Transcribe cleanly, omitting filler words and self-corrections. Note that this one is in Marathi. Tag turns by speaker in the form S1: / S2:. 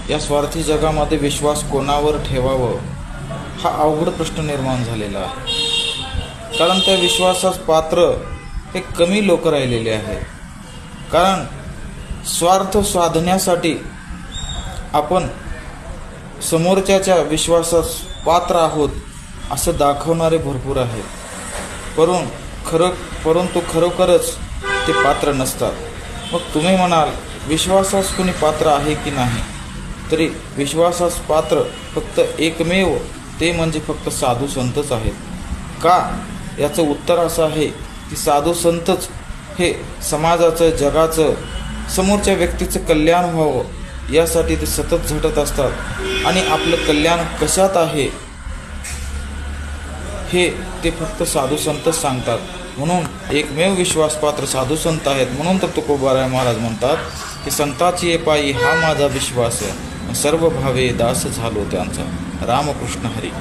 S1: या स्वार्थी जगामध्ये विश्वास कोणावर ठेवावं हा अवघड प्रश्न निर्माण झालेला आहे. कारण त्या विश्वासास पात्र हे कमी लोक राहिलेले आहेत. कारण स्वार्थ साधण्यासाठी आपण समोरच्याच्या विश्वासास पात्र आहोत असं दाखवणारे भरपूर आहेत, परंतु खरोखरच ते पात्र नसतात. मग तुम्ही म्हणाल विश्वासास कोणी पात्र आहे की नाही, तरी विश्वासास पात्र फक्त एकमेव ते म्हणजे फक्त साधू संतच आहेत. का? याचं उत्तर असं आहे की साधू संतच हे समाजाचं, जगाचं, समोरच्या व्यक्तीचं कल्याण व्हावं यासाठी ते सतत झटत असतात आणि आपलं कल्याण कशात आहे हे ते फक्त साधू संतच सांगतात. म्हणून एकमेव विश्वासपात्र साधू संत आहेत. म्हणून तर तुकोबाराय महाराज म्हणतात की संताची ये पायी हा माझा विश्वास, सर्व भावे दास झालो त्यांचा. रामकृष्ण हरी.